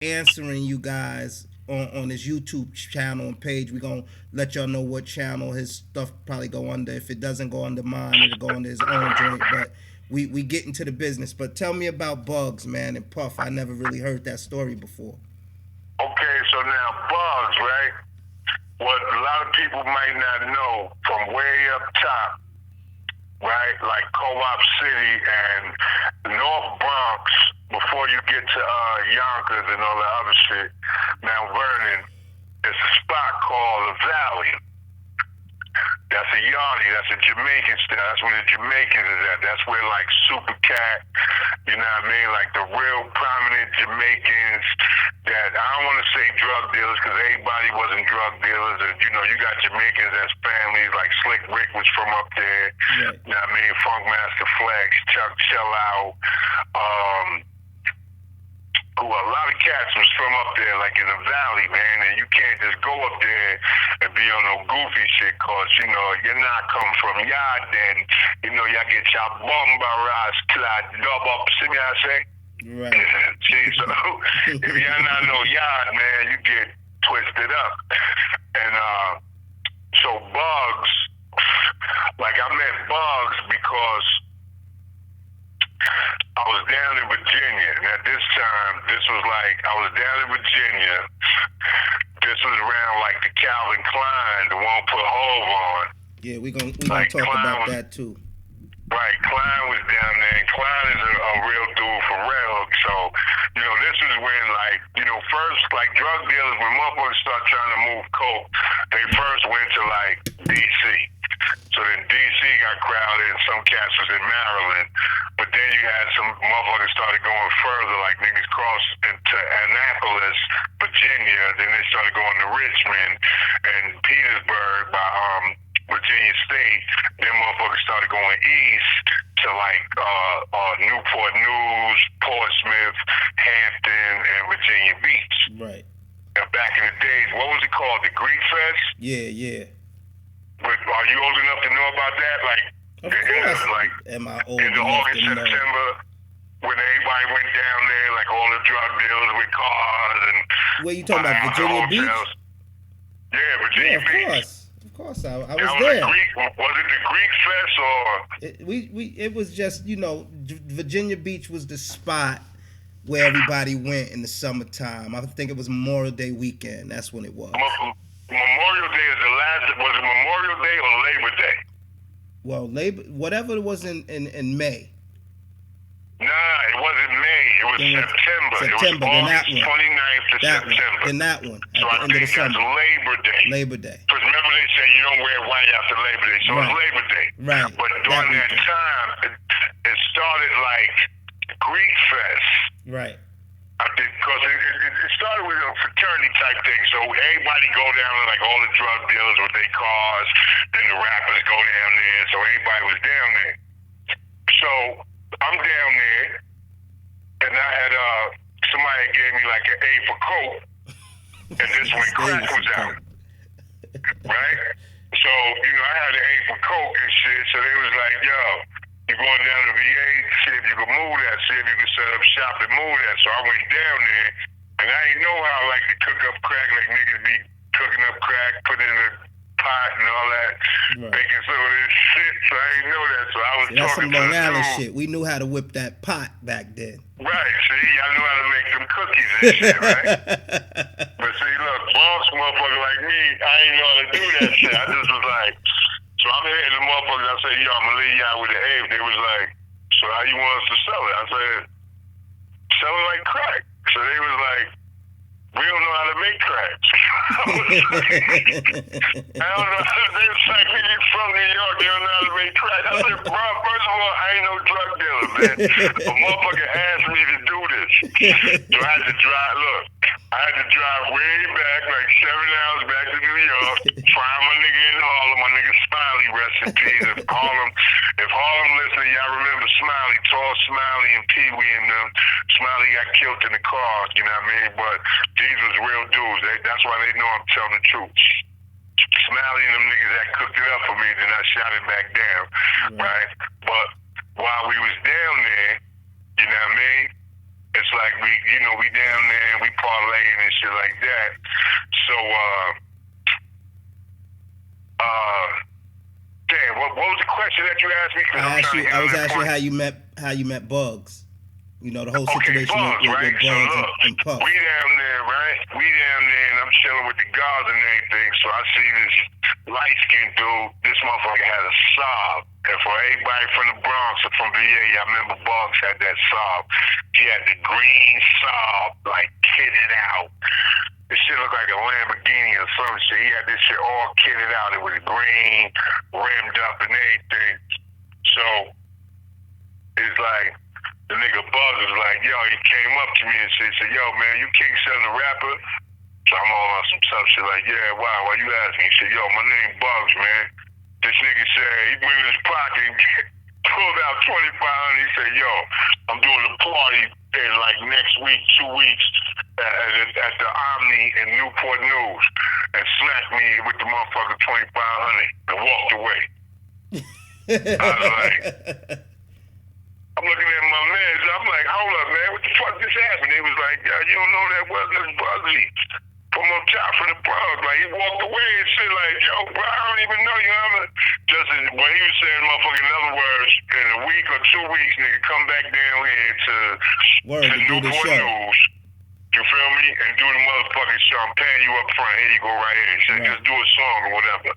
answering you guys on his YouTube channel and page. We're gonna let y'all know what channel his stuff probably go under. If it doesn't go under mine, it'll go under his own joint. But we get into the business. But tell me about Bugs, man, and Puff. I never really heard that story before. Okay, so now Bugs, right? What a lot of people might not know, from way up top, right? Like Co-op City and North Bronx, before you get to Yonkers and all that other shit, Mount Vernon, there's a spot called the Valley. That's a yardie. That's a Jamaican style. That's where the Jamaicans is at. That's where like Super Cat, you know what I mean? Like the real prominent Jamaicans that I don't want to say drug dealers because everybody wasn't drug dealers. And you know, you got Jamaicans as families. Like Slick Rick was from up there. Right. You know what I mean? Funkmaster Flex, Chuck Shell Out. Who a lot of cats was from up there, like in the valley, man, and you can't just go up there and be on no goofy shit, cause you know you're not come from yard, then you know y'all get your bombaras clad dub up. See me I say? Right. See, so if you're not no yard, man, you get twisted up, and so Bugs, like I met Bugs because I was down in Virginia, and at this time, this was like, I was down in Virginia. This was around like the Calvin Klein, the one put Hove on. Yeah, we gonna Like talk Klein about was, that too. right, Klein was down there, and Klein is a real dude for real. So, you know, this is when like, you know, first like drug dealers, when motherfuckers start trying to move coke, they first went to like DC. So then DC got crowded and some cats was in Maryland. But then you had some motherfuckers started going further, like niggas crossed into Annapolis, Virginia. Then they started going to Richmond and Petersburg by Virginia State. Then motherfuckers started going east to like Newport News, Portsmouth, Hampton, and Virginia Beach. Right. Now back in the days, what was it called? The Greek Fest? Yeah, yeah. But are you old enough to know about that? Like, Of course. like Am I old in the enough August, to know? September, when everybody went down there, like all the drug dealers with cars and What you talking about, Virginia Beach? hotels. Yeah, Virginia Yeah, of Beach. course. Of course, I That was was there. was it the Greek Fest or? It was just, you know, Virginia Beach was the spot where everybody went in the summertime. I think it was Memorial Day weekend. That's when it was. Memorial Day is the last. Was it Memorial Day or Labor Day? Well, whatever it was in May. Nah, it wasn't May. It was Then September. September, It then was that August one. 29th to That one. September. Then that one. At So the I end of think the that's summer. Labor Day. Labor Day. Because remember they say you don't wear white after Labor Day, so Right. it's Labor Day. Right. But during that weekend. time, it started like Greek Fest. Right. I think because it started with a fraternity type thing. So everybody go down there, like all the drug dealers with their cars, then the rappers go down there. So everybody was down there. So I'm down there, and I had somebody gave me like an A for coke, and this when crack was out, right? So you know I had an A for coke and shit. So they was like, yo, you going down to VA, see if you can move that, see if you can set up shop and move that. So I went down there, and I didn't know how like to cook up crack, like niggas be cooking up crack, put it in a pot and all that, making some of this shit. So I didn't know that. So I was That's some talking to Long the Island dude. shit. We knew how to whip that pot back then. Right, see, y'all knew how to make them cookies and shit, right? But see, look, Bronx motherfucker like me, I ain't know how to do that shit. I just was like, so I'm hitting the motherfuckers. I said, yo, I'm gonna leave y'all with the A. They was like, so how you want us to sell it? I said, sell it like crack. So they was like, we don't know how to make crack. I was like, I don't know. They was like, you from New York, you don't know how to make crack. I said, bro, first of all, I ain't no drug dealer, man. A motherfucker asked me to do this. So I had to drive, look, I had to drive way back, like 7 hours back to New York, find my nigga in Harlem, my nigga Smiley, rest in peace. If Harlem listening, y'all remember Smiley, tall Smiley and Pee Wee and them. Smiley got killed in the car, you know what I mean? But these was real dudes. That's why they know I'm telling the truth. Smiley and them niggas that cooked it up for me, then I shot it back down, right? But while we was down there, you know what I mean? it's like we down there and we parlaying and shit like that. So damn, what was the question that you asked me? I was asking how you met Bugs. You know, the whole situation Bugs, with right? Bugs So look, and Puff. we down there, right? We down there, and I'm chilling with the guards and everything. So I see this light-skinned dude. This motherfucker had a sob. And for everybody from the Bronx or from VA, I remember Bugs had that sob. He had the green sob, like kitted out. This shit looked like a Lamborghini or some shit. He had this shit all kitted out. It was green, rimmed up and everything. So it's like, the nigga Buzz was like, yo, he came up to me and said, yo, man, you King Son the rapper? So I'm all on some tough shit like, yeah, why you asking? He said, yo, my name Bugs, man. This nigga said, he went in his pocket and pulled out 2,500. He said, yo, I'm doing a party in like next week, 2 weeks at the Omni in Newport News, and smacked me with the motherfucker 2,500 and walked away. I was like, I'm looking at my man, I'm like, hold up, man, what the fuck just happened? He was like, yeah, you don't know that that's Buzzy from up top from the Bronx. Like, he walked away and shit like, yo, bro, I don't even know you. Just what he was saying, motherfucker, in other words, in a week or 2 weeks, nigga, come back down here to Newport News. You feel me? And do the motherfucking show. I'm paying you up front. Here you go right here. He said, just do a song or whatever.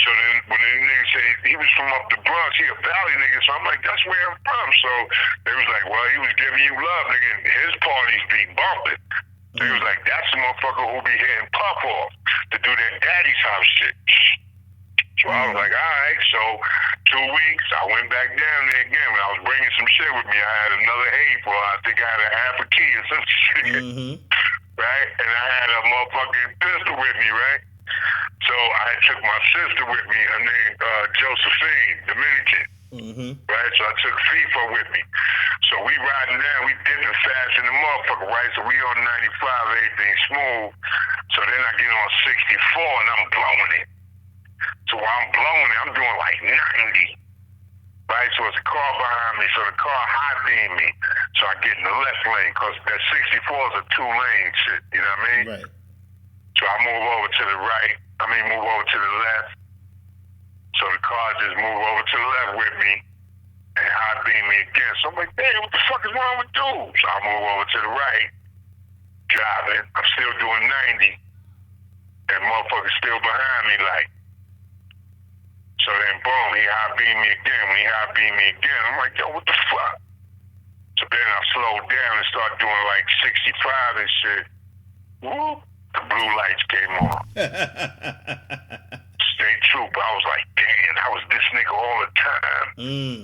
So then when the nigga said he was from up the Bronx, he a Valley nigga. So I'm like, that's where I'm from. So they was like, well, he was giving you love, nigga. His parties be bumping. They was like, that's the motherfucker who be hitting Puff off to do that daddy's house shit. So I was like, all right. So 2 weeks, I went back down there again. When I was bringing some shit with me, I had another A4. I think I had a half a key or some shit. Right? And I had a motherfucking pistol with me, right? So I took my sister with me. Her name Josephine, Dominican. Right? So I took FIFA with me. So we riding down, we dipping fast in the motherfucker, right? So we on 95, everything smooth. So then I get on 64 and I'm blowing it. So while I'm blowing it, I'm doing like 90. Right? So it's a car behind me, so the car high beam me. So I get in the left lane, because that 64 is a 2-lane shit, you know what I mean? Right. So I move over to the right, move over to the left. So the car just move over to the left with me and high beam me again. So I'm like, damn, what the fuck is wrong with dude? So I move over to the right, driving. I'm still doing 90. And motherfucker's still behind me like. So then boom, he high beam me again. When he high beam me again, I'm like, yo, what the fuck? So then I slowed down and started doing like 65 and shit. Whoop, the blue lights came on. State trooper. I was like, damn, I was this nigga all the time.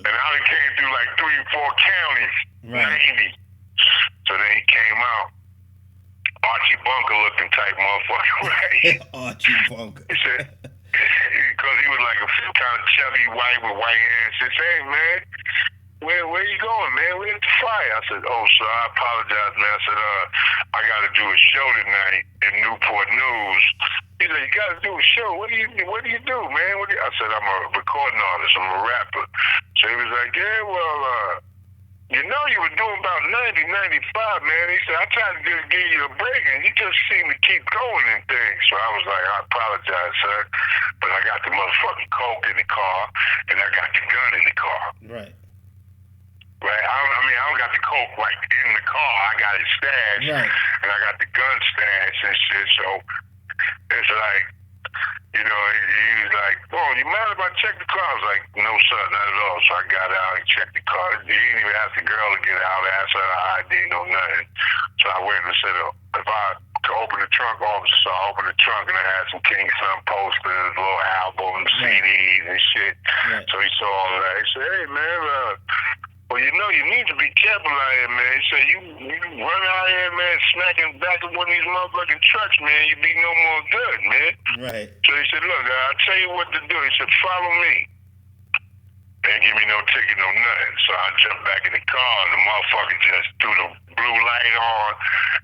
And I only came through like 3 or 4 counties, 90. So then he came out. Archie Bunker looking type motherfucker, right? Archie Bunker. He said, because he was like a kind of chubby white with white hair. He says, hey, man, where you going, man? We're at the fire. I said, oh, sir, I apologize, man. I said, I got to do a show tonight in Newport News. He said, you got to do a show? What do you do, man? I said, I'm a recording artist. I'm a rapper. So he was like, yeah, well, you know you were doing about 90, 95, man. He said, I tried to just give you a break, and you just seem to keep going and things. So I was like, I apologize, sir, but I got the motherfucking coke in the car, and I got the gun in the car. Right. Right? I don't got the coke, like, in the car. I got it stashed, and I got the gun stashed and shit. So it's like, you know, he was like, oh, you mind if I check the car? I was like, no, sir, not at all. So I got out and checked the car. He didn't even ask the girl to get out, ask her ID, no nothing. So I went and said, if I could open the trunk, officer, so I opened the trunk and I had some King Son posters, little albums, CDs and shit. So he saw all of that. He said, hey, man, well, you know, you need to be careful out here, man. He said, you run out here, man, smacking back at one of these motherfucking trucks, man, you be no more good, man. Right. So he said, look, I'll tell you what to do. He said, follow me. They didn't give me no ticket, no nothing. So I jumped back in the car, and the motherfucker just threw the blue light on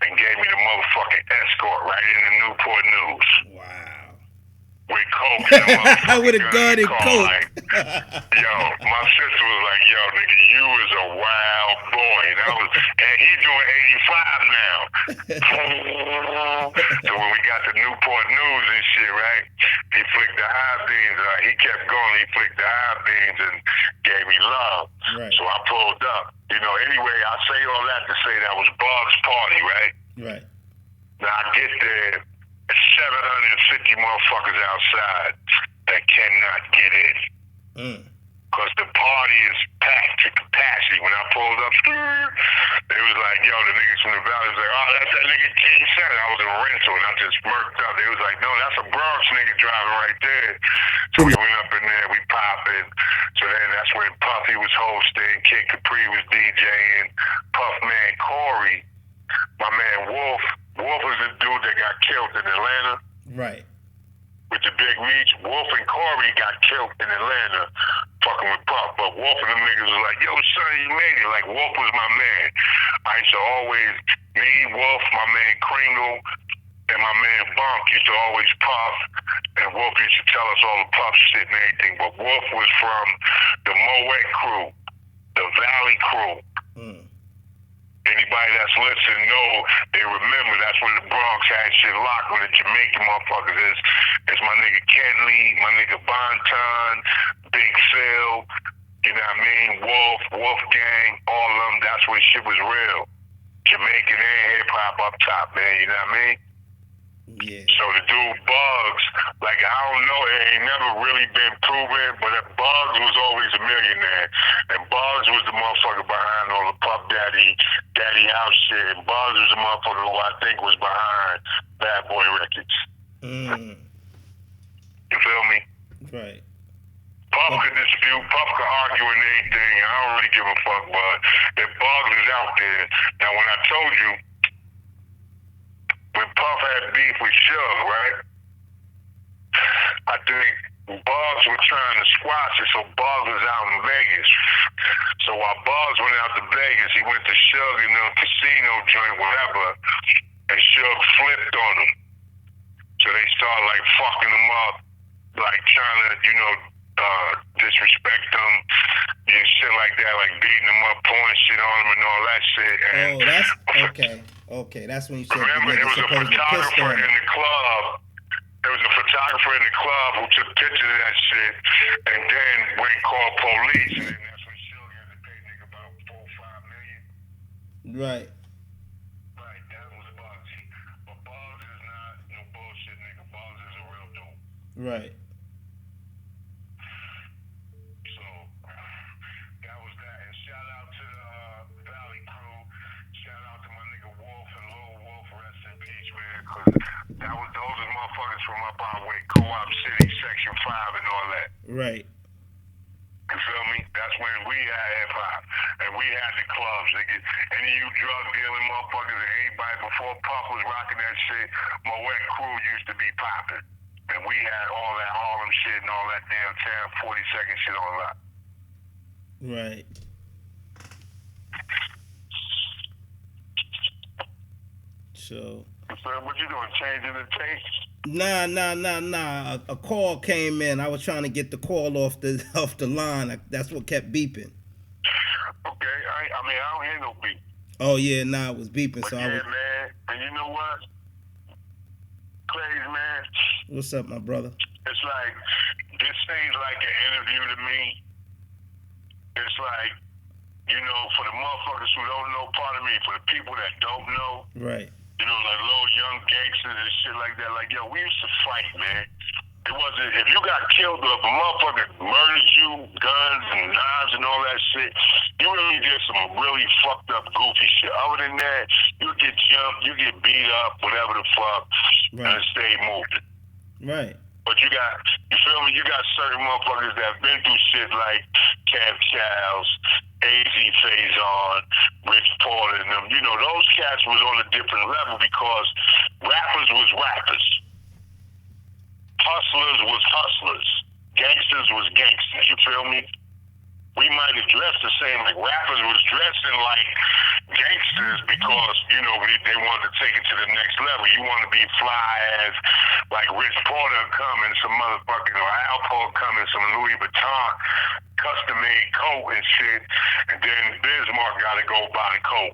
and gave me the motherfucking escort right in the Newport News. Wow. with coke and a motherfucking with a gun and car, coke. like, yo, my sister was like, yo, nigga, you is a wild boy. And he's doing 85 now. So when we got the Newport News and shit, right, he flicked the high beams. He kept going. He flicked the high beams and gave me love. Right. So I pulled up. You know, anyway, I say all that to say that was Bug's party, right? Right. Now I get there, 750 motherfuckers outside that cannot get in. Because the party is packed to capacity. When I pulled up, they was like, yo, the niggas from the valley was like, oh, that's that nigga King Sen. I was in a rental and I just smirked up. They was like, no, that's a Bronx nigga driving right there. So we went up in there, we popping. So then that's when Puffy was hosting, Kid Capri was DJing, Puff Man Corey, my man Wolf. Wolf was the dude that got killed in Atlanta. Right. With the big meats. Wolf and Corey got killed in Atlanta fucking with Puff. But Wolf and them niggas was like, yo, son, you made it. Like, Wolf was my man. I used to always, me, Wolf, my man Kringle, and my man Bunk used to always puff. And Wolf used to tell us all the puff shit and everything. But Wolf was from the Moet crew, the Valley crew. Anybody that's listening know, they remember that's when the Bronx had shit locked with the Jamaican motherfuckers. It's my nigga Kenley, my nigga Bonton, Big Phil, you know what I mean? Wolfgang, all of them. That's when shit was real. Jamaican and hip hop up top, man, you know what I mean? Yeah. So the dude Bugs, like I don't know, it ain't never really been proven, but Bugs was always a millionaire. And Bugs was the motherfucker behind all the Puff Daddy House shit. And Bugs was the motherfucker who I think was behind Bad Boy Records. You feel me? Right. Puff could dispute, Puff could argue and anything. I don't really give a fuck, but if Bugs is out there, now when I told you, when Puff had beef with Suge, right? I think Bugs was trying to squash it, so Bugs was out in Vegas. So while Bugs went out to Vegas, he went to Suge in the casino joint, whatever, and Suge flipped on him. So they started like fucking him up, like trying to, disrespect him and shit like that, like beating him up, pouring shit on him and all that shit. And oh, that's okay. Okay, that's when you said remember, the it was a photographer in the club. There was a photographer in the club who took pictures of that shit and then went and called police. And then that's when Suge had to pay nigga about $4-5 million. Right. Right, that was Bugs. But Bugs is not no bullshit, nigga. Bugs is a real dude. Right. So that was that. And shout out to the Valley crew. Shout out to my nigga Wolf and Lil Wolf. Rest in peace, man. Cause those are motherfuckers from up our way, Co-op City, Section 5 and all that. Right. You feel me? That's when we had hip-hop. And we had the clubs. Nigga. Any of you drug-dealing motherfuckers and anybody before Puff was rocking that shit, Moet crew used to be popping. And we had all that Harlem shit and all that downtown 42nd shit on lock. Right. So. What you doing? Changing the tape? Nah. A call came in. I was trying to get the call off the line. That's what kept beeping. Okay, I don't hear no beep. Oh yeah, nah, it was beeping. But so yeah, I was. Man, and you know what? Kraze, man. What's up, my brother? It's like this seems like an interview to me. It's like, for the motherfuckers who don't know, pardon me, for the people that don't know. Right. Like little young gangsters and shit like that. Like, yo, we used to fight, man. It wasn't, if you got killed or if a motherfucker murdered you, guns and knives and all that shit, you really did some really fucked up, goofy shit. Other than that, you get jumped, you get beat up, whatever the fuck, and stay moving. Right. But you feel me? You got certain motherfuckers that have been through shit like Kev Childs, AZ Faison, Rich Paul and them. Those cats was on a different level because rappers was rappers. Hustlers was hustlers. Gangsters was gangsters. You feel me? we might have dressed the same. Like rappers was dressing like gangsters because, you know, they wanted to take it to the next level. You want to be fly as like Rich Porter coming, some motherfucking, or Alpo coming, some Louis Vuitton custom made coat and shit. And then Bismarck got to go buy the coat.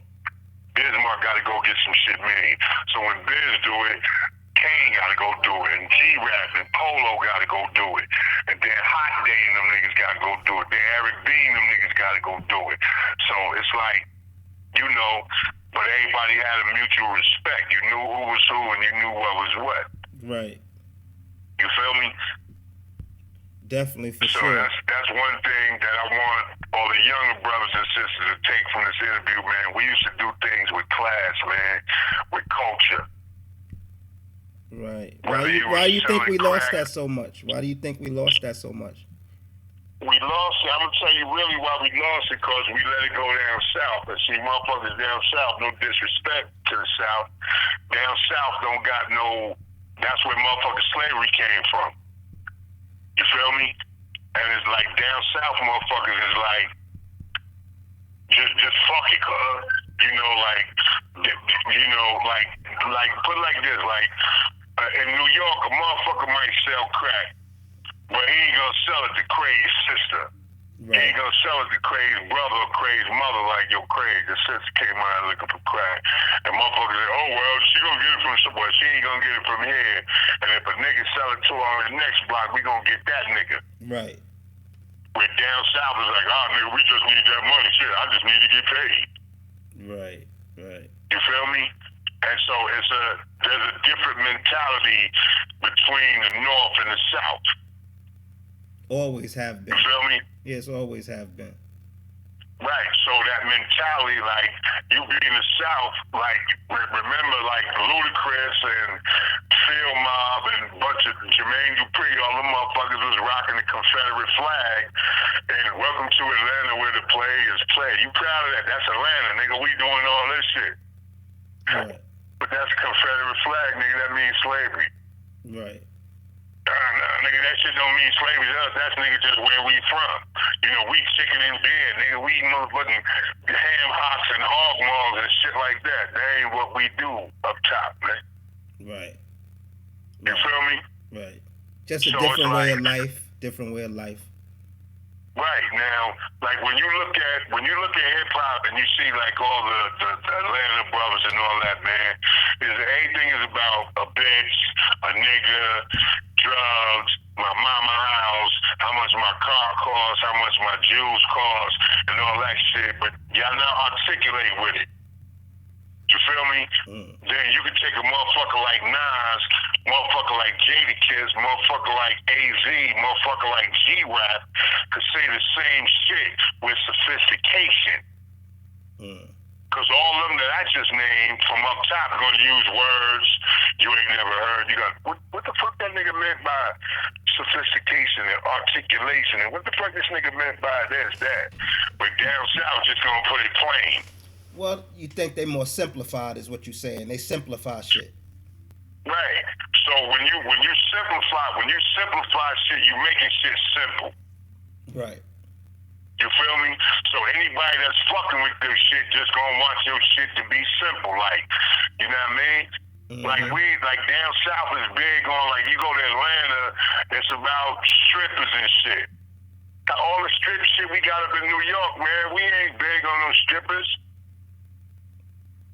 Bismarck got to go get some shit made. So when Biz do it, Kane got to go do it, and G-Rap and Polo got to go do it, and then Hot Day and them niggas got to go do it. Then Eric B and them niggas got to go do it. So it's like, you know, but everybody had a mutual respect. You knew who was who, and you knew what was what. Right. You feel me? Definitely, for so sure. That's one thing that I want all the younger brothers and sisters to take from this interview, man. We used to do things with class, man, with culture. Right. Why do you think we lost that so much? Why do you think we lost that so much? We lost it. I'm going to tell you really why we lost it, because we let it go down south. And see, motherfuckers down south, no disrespect to the south, down south don't got no, that's where motherfucking slavery came from. You feel me? And it's like down south motherfuckers is like, just fuck it, cuz. You know, like, you know, like, put it like this, like, in New York, a motherfucker might sell crack, but he ain't gonna sell it to Kraze's sister. Right. He ain't gonna sell it to Kraze's brother or Kraze's mother, like, yo, Kraze, the sister came out looking for crack. And motherfuckers say, oh, well, she gonna get it from somewhere. She ain't gonna get it from here. And if a nigga sell it to her on the next block, we gonna get that nigga. Right. Where down south is like, oh, nigga, we just need that money. Shit, I just need to get paid. Right, right. You feel me? And so there's a different mentality between the North and the South. Always have been. You feel me? Yes, always have been. Right. So that mentality, like, you be in the South, like, remember, like, Ludacris and Phil Mob and a bunch of Jermaine Dupri, all them motherfuckers was rocking the Confederate flag. And welcome to Atlanta where the players play. You proud of that? That's Atlanta, nigga. We doing all this shit. Right. But that's a Confederate flag, nigga. That means slavery. Right. Nah, nigga, that shit don't mean slavery to us. That's nigga just where we from. You know, we chicken and beer, nigga. We motherfucking ham hocks and hog maws and shit like that. That ain't what we do up top, man. Right. You feel me? Right. Just a different way of life. Different way of life. Right. Now, like when you look at hip hop and you see like all the Atlanta brothers and all that, man, everything is about a bitch, a nigga, drugs, my mama house, how much my car costs, how much my jewels cost, and all that shit. But y'all not articulate with it. You feel me? Then you can take a motherfucker like Nas, motherfucker like Jadakiss, motherfucker like AZ, motherfucker like G-Rap, could say the same shit with sophistication. Because all of them that I just named from up top are going to use words you ain't never heard. You got, what the fuck that nigga meant by sophistication and articulation? And what the fuck this nigga meant by this, that? But down south just going to put it plain. Well, you think they more simplified is what you're saying. They simplify shit. Right. So when you simplify shit, you making shit simple. Right. You feel me? So anybody that's fucking with this shit just gonna want your shit to be simple. Like, you know what I mean? Mm-hmm. Like down south is big on, like, you go to Atlanta, it's about strippers and shit. All the strip shit we got up in New York, man, we ain't big on those strippers.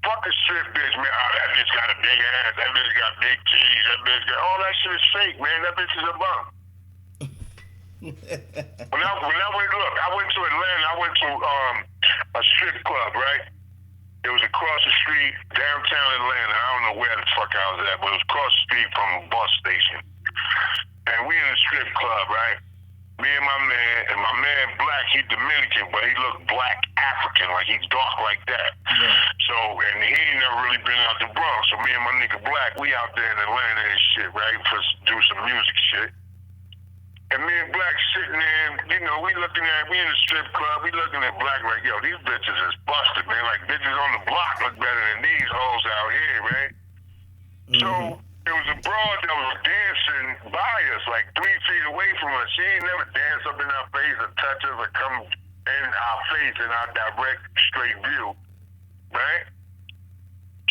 Fuck a strip bitch, man. Oh, that bitch got a big ass. That bitch got big titties. That bitch got... All that shit is fake, man. That bitch is a bum. when I went to Atlanta. I went to a strip club, right? It was across the street, downtown Atlanta. I don't know where the fuck I was at, but it was across the street from a bus station. And we in a strip club, right? Me and my man black, he Dominican, but he looked black African, like he's dark like that. Yeah. So, and he ain't never really been out the Bronx. So me and my nigga black, we out there in Atlanta and shit, right? For do some music shit. And me and black sitting there, you know, we in the strip club, we looking at black like, yo, these bitches is busted, man. Like bitches on the block look better than these hoes out here, right? Mm-hmm. So there was a broad that was dancing by us, like 3 feet away from us. She ain't never danced up in our face or touch us or come in our face, in our direct, straight view, right?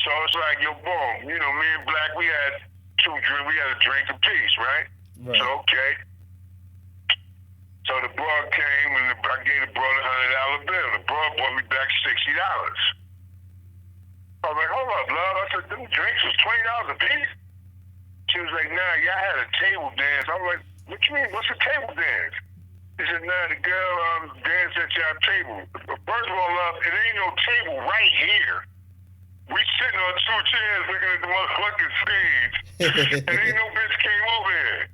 So it's like, yo, boom, you know, me and Black, we had a drink apiece, right? Right. So, okay. So the broad came, and I gave the broad $100 bill. The broad brought me back $60. I was like, hold up, love. I said, them drinks was $20 a piece? She was like, nah, y'all had a table dance. I was like, what you mean, what's a table dance? He said, nah, the girl danced at y'all table. First of all, love, it ain't no table right here. We sitting on two chairs looking at the motherfucking stage, and ain't no bitch came over here.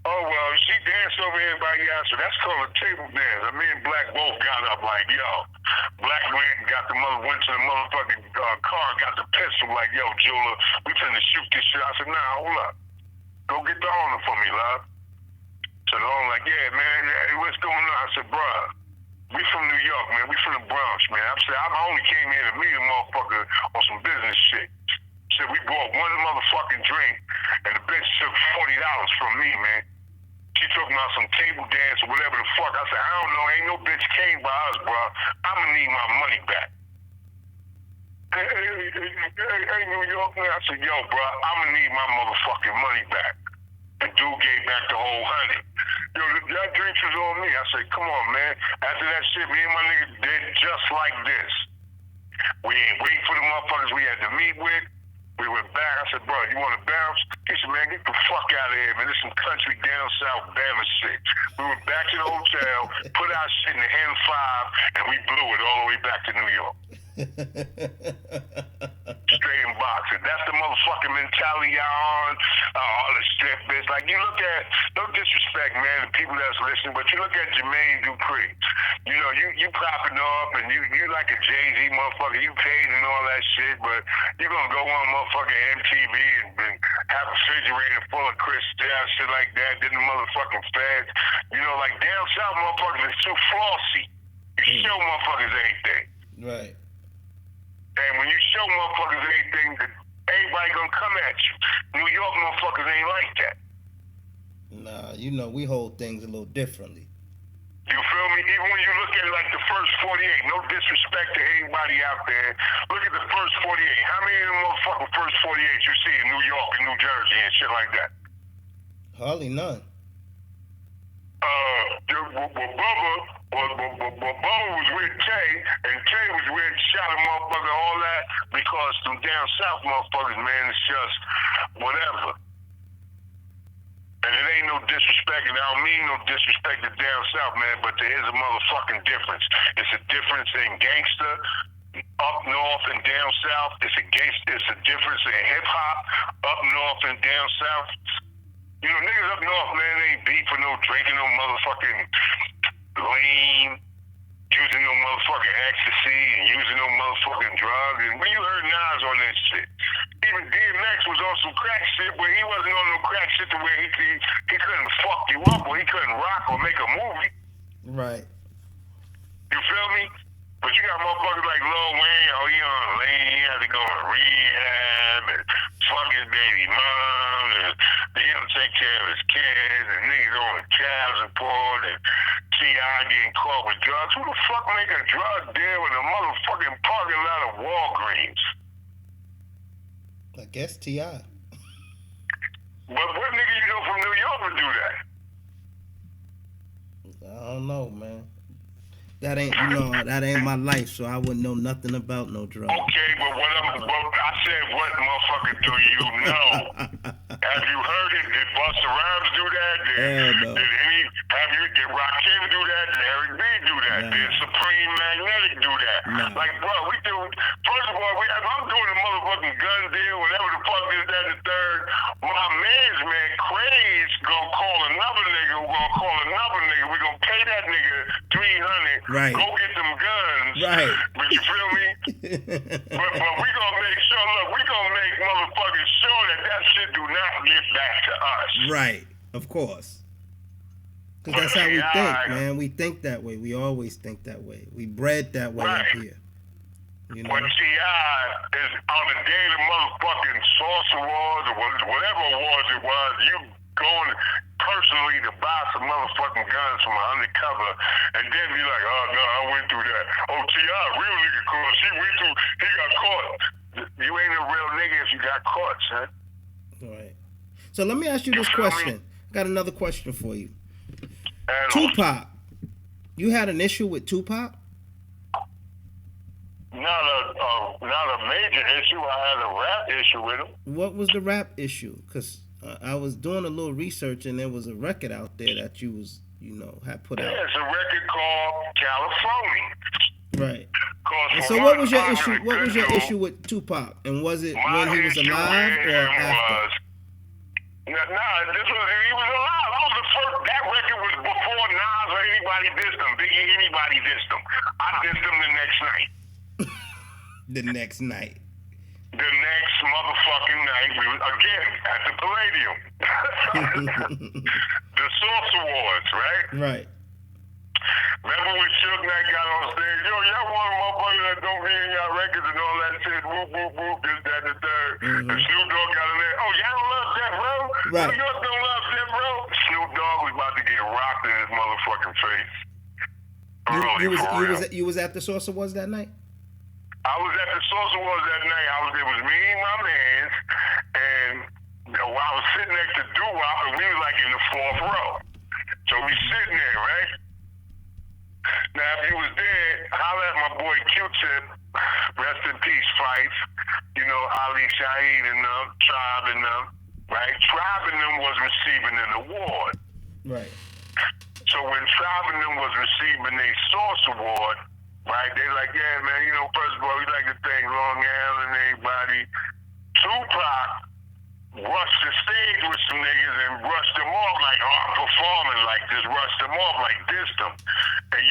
Oh, well, she danced over here by y'all, so that's called a table dance. And me and Black both got up like, yo. Black went to the motherfucking car, got the pistol, like, yo, Jula, we finna shoot this shit. I said, nah, hold up. Go get the owner for me, love. So the owner like, yeah, man, hey, what's going on? I said, bruh, we from New York, man. We from the Bronx, man. I said, I only came here to meet a motherfucker on some business shit. Said we bought one motherfucking drink, and the bitch took $40 from me, man. She talking about some table dance or whatever the fuck. I said, I don't know. Ain't no bitch came by us, bro. I'ma need my money back. Hey, New York, man. I said, yo, bro, I'ma need my motherfucking money back. The dude gave back the whole $100. Yo, that drinks was on me. I said, come on, man. After that shit, me and my nigga did just like this. We ain't waiting for the motherfuckers we had to meet with. We went back. I said, bro, you want to bounce? He said, man, get the fuck out of here, man. This some country down south Bama shit. We went back to the hotel, put our shit in the N5, and we blew it all the way back to New York. Straight in boxing. That's the motherfucking mentality y'all on. All the strip bitch. Like, you look at, no disrespect, man, the people that's listening, but you look at Jermaine Dupri. You know, you popping off, and you like a Jay-Z motherfucker. You paid and all that shit, but you gonna go on motherfucking MTV and have a refrigerator full of Cristal, shit like that, then the motherfucking feds. You know, like down south motherfuckers is too flossy. You show motherfuckers anything. Right. And when you show motherfuckers anything, everybody gonna come at you. New York motherfuckers ain't like that. Nah, you know, we hold things a little differently. You feel me? Even when you look at like the first 48, no disrespect to anybody out there. Look at the first 48. How many of them motherfucking first 48 you see in New York and New Jersey and shit like that? Hardly none. Bubba was with Tay, and Tay was with shot a motherfucker, all that, because some down south motherfuckers, man, it's just whatever. And it ain't no disrespect, and I don't mean no disrespect to down south, man, but there is a motherfucking difference. It's a difference in gangster up north and down south. It's a difference in hip hop up north and down south. You know, niggas up north, man, they ain't beefing, no drinking, no motherfucking lean, using no motherfucking ecstasy, and using no motherfucking drugs. And when you heard Nas on that shit, even DMX was on some crack shit, but he wasn't on no crack shit to where he couldn't fuck you up, or he couldn't rock or make a movie. Right. You feel me? But you got motherfuckers like Lil Wayne, oh, he on lean, he had to go to rehab, and fuck his baby mom, and he don't take care of his kids, and niggas on child support, and T.I. getting caught with drugs. Who the fuck make a drug deal in a motherfucking parking lot of Walgreens? I guess T.I. But what nigga you know from New York would do that? I don't know, man. That ain't my life, so I wouldn't know nothing about no drugs. Okay, but I said, what motherfucker do you know? Have you heard it? Did Busta Rhymes do that? Did Rakim do that? Did Eric B do that? Nah. Did Supreme Magnetic do that? Nah. Like, bro, first of all, if I'm doing a motherfucking gun deal, whatever the fuck is that, the third, my man's man, Kraze, gonna call another nigga, who gonna call another nigga. We gonna pay that nigga $300. Right. Go get them guns. Right. But you feel me? but we gonna make sure, look, we gonna make motherfuckers sure that shit do not get back to us. Right. Of course. Because that's how we think, man. We think that way. We always think that way. We bred that way up here. You know? But T.I. is on the day of the motherfucking Sauce Awards or whatever awards it was, you going personally to buy some motherfucking guns from an undercover, and then be like, oh no, I went through that. Oh, T.I., real nigga, cause he got caught. You ain't a real nigga if you got caught, son. Right. So let me ask you this question. I got another question for you. Tupac. You had an issue with Tupac? Not a major issue. I had a rap issue with him. What was the rap issue? Because I was doing a little research and there was a record out there that you was, had put out. Yeah, it's a record called California. Right. And so what was your issue? What was your issue with Tupac? And was it when he was alive or after? He was alive. That was the first. That record was before Nas or anybody dissed him. Biggie, anybody dissed him. I dissed him the next night. The next night. The next motherfucking night, we was again at the Palladium. The Source Awards, right? Right. Remember when Suge Knight got on stage? Yo, y'all want a motherfucker that don't be in y'all records and all that shit. Whoop, whoop, whoop, this, that, and the third. And Snoop Dogg got in there. Oh, y'all don't love that, bro? Right. New York don't love that, bro? Snoop Dogg was about to get rocked in his motherfucking face. You was at the Source Awards that night? I was at the Source Awards that night. It was me and my mans, and I was sitting next to Doo-Wop, and we was like in the fourth row. So we sitting there, right? Now, if you was there, holler at my boy Q-Tip, rest in peace, Fife, Ali Shaheed and them, Tribe and them, right? Tribe and them was receiving an award. Right. So when Tribe and them was receiving a Source Award, right, they like, yeah, man, first of all, we like to thank Long Island and everybody. Tupac rushed the stage with some niggas and rushed them off like, oh, I'm performing, like just rushed them off, like dissed them. And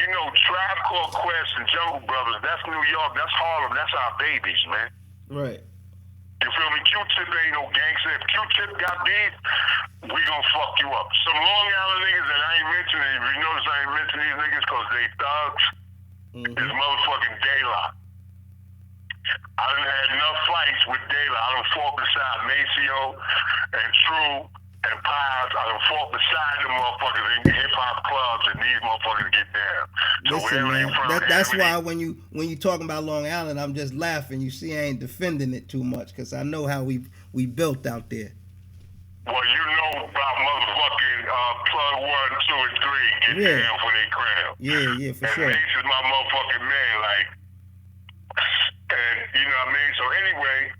Tribe Called Quest and Jungle Brothers, that's New York, that's Harlem, that's our babies, man. Right. You feel me? Q-Tip ain't no gangster. If Q-Tip got beef, we gonna fuck you up. Some Long Island niggas that I ain't mentioning, if you notice I ain't mentioning these niggas because they thugs, is motherfucking Daylight. I done had enough fights with Daylight. I done fought beside Maceo and True and Pies. I done fought beside them motherfuckers in hip-hop clubs, and these motherfuckers get down. Listen, man, that's why when you talking about Long Island, I'm just laughing. You see, I ain't defending it too much because I know how we built out there. Well, you know about motherfucking plug 1, 2, and 3 get down for their crown. Yeah, for sure. And Mace is my motherfucking man, like, and you know what I mean? So anyway,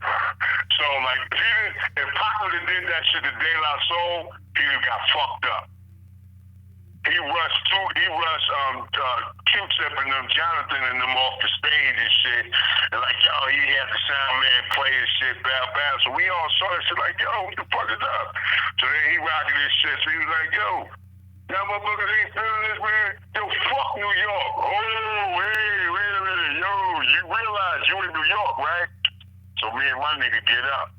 if Pac would have did that shit to De La Soul, he would have got fucked up. He rushed Q-Tip and them, Jonathan and them off the stage and shit. And like, yo, he had the sound man play his shit, bow. So we all saw that shit like, yo, what the fuck is up? So then he rocking this shit. So he was like, yo, y'all motherfuckers ain't feeling this, man. Yo, fuck New York. Oh, hey, wait a minute. Yo, you realize you in New York, right? So me and my nigga get up.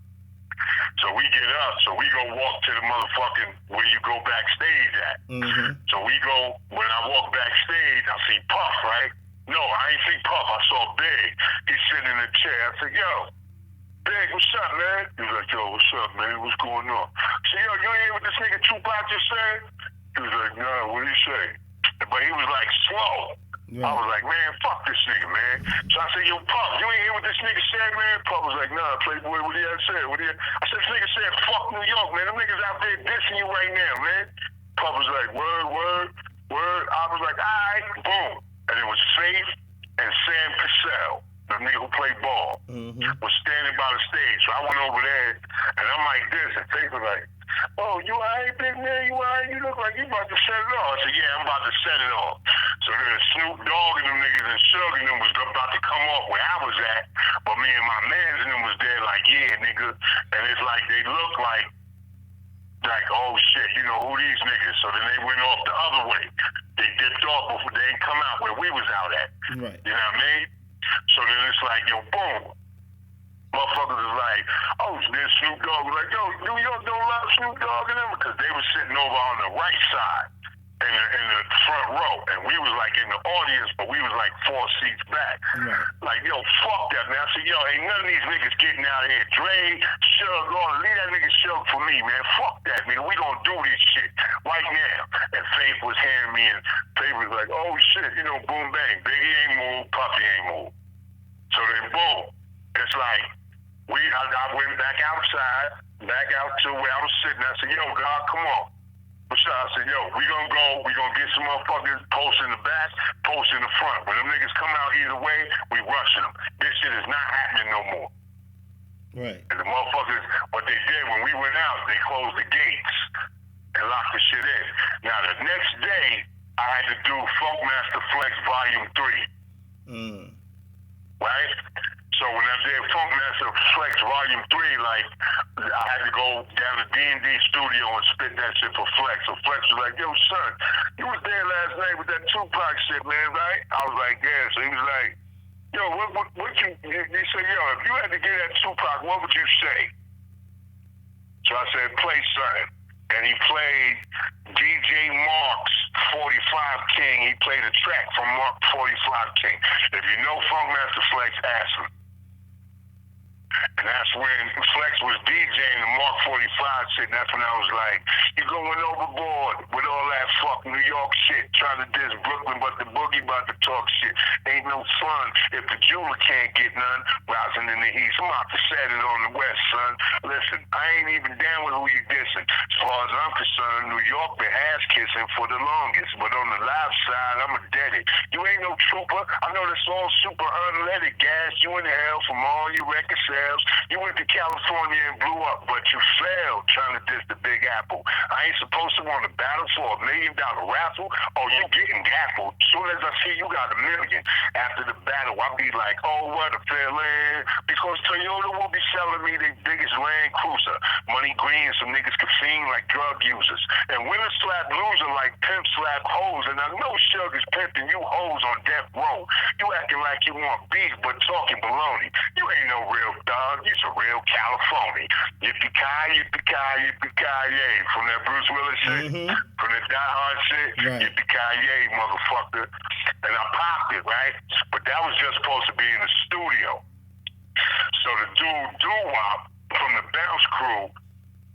So we get up, so we go walk to the motherfucking where you go backstage at. So we go, when I walk backstage, I see Puff, right? No, I ain't see Puff, I saw Big. He's sitting in a chair. I said, yo, Big, what's up, man? He was like, yo, what's up, man? What's going on? I said, yo, you ain't hear what this nigga Tupac just said? He was like, nah, what did he say? But he was like slow. I was like, man, fuck this nigga, man. So I said, yo, Puff, you ain't hear what this nigga said, man? Puff was like, nah, Playboy, what he had said? I said, this nigga said, fuck New York, man. Them niggas out there dissing you right now, man. Puff was like, word. I was like, all right, boom. And it was Faith and Sam Cassell, the nigga who played ball, was standing by the stage. So I went over there, and I'm like this, and Faith was like, oh, you all right, big man? You all right? You look like you about to set it off. I said, yeah, I'm about to set it off. So then Snoop Dogg and them niggas and Suge and them was about to come off where I was at, but me and my mans and them was there like, yeah, nigga. And it's like they look like, oh shit, you know who these niggas? So then they went off the other way. They dipped off before they didn't come out where we was out at. Right. You know what I mean? So then it's like, yo, boom. Motherfuckers is like, oh, then Snoop Dogg was like, yo, New York don't love Snoop Dogg and them because they were sitting over on the right side in the front row, and we was like in the audience, but we was like 4 seats back. Right. Like, yo, fuck that, man. I said, yo, ain't none of these niggas getting out here. Dre, Suge, leave that nigga Suge for me, man. Fuck that, nigga. We gonna do this shit right now. And Faith was hearing me, and Faith was like, oh shit, you know, boom bang. Biggie ain't moved, Puffy ain't moved. So then boom. It's like, I went back outside, back out to where I was sitting. I said, yo, God, come on. What's up? I said, yo, we gonna get some motherfuckers post in the back, post in the front. When them niggas come out either way, we rushing them. This shit is not happening no more. Right. And the motherfuckers, what they did when we went out, they closed the gates and locked the shit in. Now, the next day, I had to do Funkmaster Flex Volume 3. Right? So when I did Funkmaster Flex Volume 3, like, I had to go down to D&D studio and spit that shit for Flex. So Flex was like, yo, son, you was there last night with that Tupac shit, man, right? I was like, yeah. So he was like, yo, what you, he said, yo, if you had to get that Tupac, what would you say? So I said, play something. And he played DJ Mark's 45 King. He played a track from Mark 45 King. If you know Funkmaster Flex, ask him. And that's when Flex was DJing the Mark 45 shit. And that's when I was like, you going overboard with all that fuck New York shit, trying to diss Brooklyn, but the boogie about to talk shit. Ain't no fun if the jeweler can't get none. Rising in the East, I'm out to set it on the West, son. Listen, I ain't even down with who you dissing. As far as I'm concerned, New York been ass kissing for the longest. But on the live side, I'm a deaded. You ain't no trooper. I know this all super unleaded gas. You in the hell from all your record sales. You went to California and blew up, but you failed trying to diss the Big Apple. I ain't supposed to want to battle for $1 million raffle. Oh, you getting gaffled. Soon as I see you got $1 million after the battle, I'll be like, oh, what a feeling. Because Toyota will be selling me their biggest Land Cruiser. Money green, some niggas can fiend like drug users. And winner slap loser like pimp slap hoes. And I know Suge is pimping you hoes on death row. You acting like you want beef, but talking baloney. You ain't no real dog. You's a real California. Yippee-ki, yippee-ki, yippee-ki-yay. From that Bruce Willis shit, from that Die Hard shit, Right. yippee-ki-yay, motherfucker. And I popped it, right? But that was just supposed to be in the studio. So the dude, Doo-Wop, from the Bounce Crew,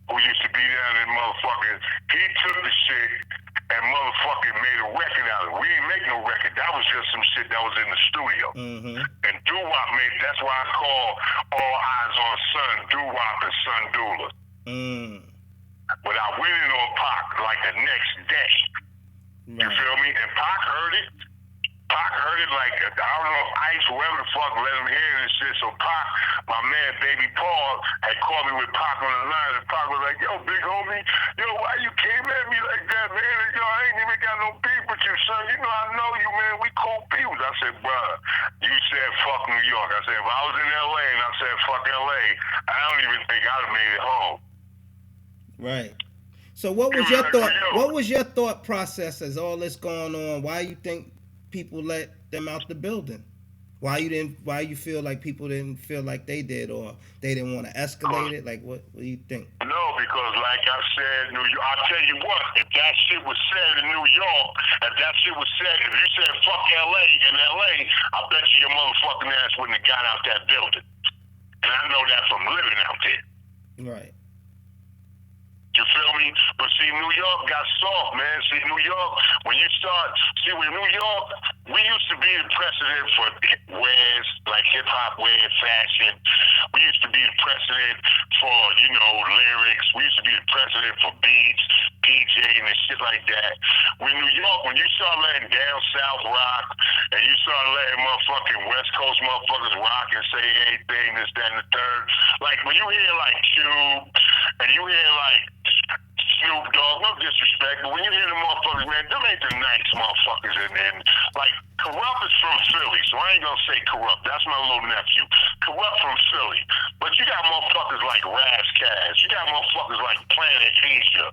who used to be down in motherfucking, he took the shit and motherfucking made a record out of it. We didn't make no record. That was just some shit that was in the studio. And Doo-Wop made, that's why I call All Eyes on Sun, Doo-Wop and Sun Doula. But I went in on Pac like the next day. You feel me? And Pac heard it. Pac heard it like, I don't know, Ice, whoever the fuck let him hear this shit. So Pac, my man, Baby Paul, had called me with Pac on the line. And Pac was like, yo, big homie, yo, why you came at me like that, man? And, yo, I ain't even got no beef with you, son. You know, I know you, man. We cool people. I said, bruh, you said fuck New York. I said, if I was in L.A. and I said fuck L.A., I don't even think I'd have made it home. Right. So what was your thought? What was your thought process as all this going on? Why you think people let them out the building? Why you feel like people didn't feel like they did, or they didn't want to escalate it? Like, what do you think? No, because like I said, New York, I'll tell you what, if that shit was said in New York, if you said fuck LA in LA, I bet you your motherfucking ass wouldn't have got out that building. And I know that from living out there. Right. You feel me? But see, New York got soft, man. See, New York, when New York, we used to be the precedent for wares, like hip-hop wear, fashion. We used to be the precedent for, lyrics. We used to be the precedent for beats, DJing and shit like that. When New York, when you start letting down South rock, and you start letting motherfucking West Coast motherfuckers rock and say anything, this, that, and the third. Like, when you hear, like, Cube, and you hear, like, Snoop Dogg, no disrespect, but when you hear the motherfuckers, man, them ain't the nice motherfuckers. And like, Corrupt is from Philly, so I ain't gonna say Corrupt. That's my little nephew. Corrupt from Philly. But you got motherfuckers like Raz Cash. You got motherfuckers like Planet Asia.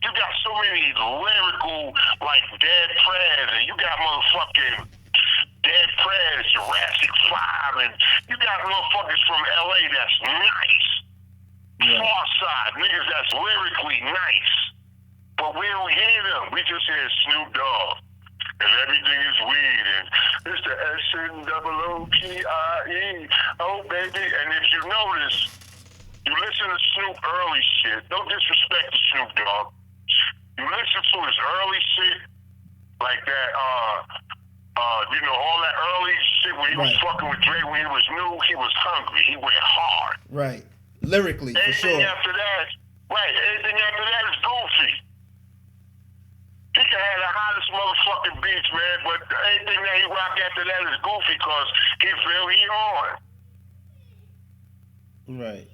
You got so many lyrical, like, Dead Prez, and you got motherfucking Dead Prez, Jurassic 5, and you got motherfuckers from LA that's nice. Far side, niggas that's lyrically nice. But we don't hear them. We just hear Snoop Dogg. and everything is weed, and it's the SNOOPIE. Oh, baby. And if you notice, you listen to Snoop early shit. Don't disrespect the Snoop Dogg. You listen to his early shit, like that, all that early shit when he was fucking with Dre, when he was new, he was hungry. He went hard. Right. Lyrically, for Anything sure. after that, anything after that is goofy. He can have the hottest motherfucking beats, man, but anything that he rock after that is goofy because he feel he on. Right.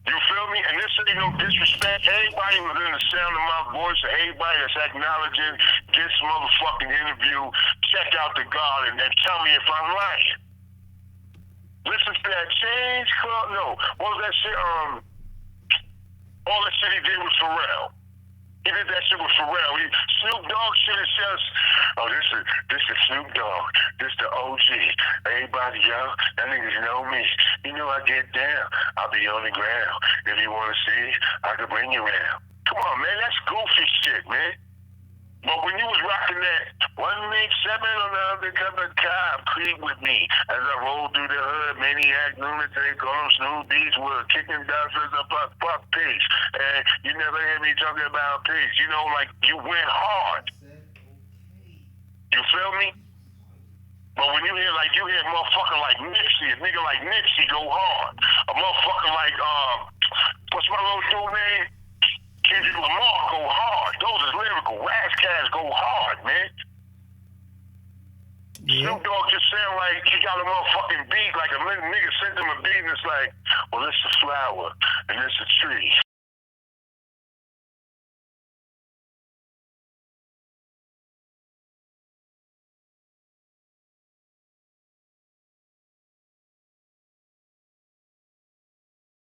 You feel me? And this ain't no disrespect. Everybody within the sound of my voice, or everybody that's acknowledging this motherfucking interview, check out the God and tell me if I'm lying. Listen to that Change Club. No, what was that shit? All that shit he did with Pharrell. He did that shit with Pharrell. Snoop Dogg shit is just, this is Snoop Dogg. This the OG. Everybody, y'all, that niggas know me. You know I get down. I'll be on the ground. If you want to see, I can bring you around. Come on, man, that's goofy shit, man. But when you was rocking that 187 on the undercover cop, creep with me as I roll through the hood, maniac, lunatic, all them Snoop beats were kicking dusters up, fuck pigs. And you never hear me talking about pigs. You know, like you went hard. You feel me? But when you hear a motherfucker like Nipsey, a nigga like Nipsey go hard. A motherfucker like what's my little dude name? Kendrick Lamar go hard. Those is lyrical. Razzcast go hard, man. Yeah. Snoop Dogg just sound like he got a motherfucking beat, like a nigga sent him a beat and it's like, well, it's a flower and it's a tree.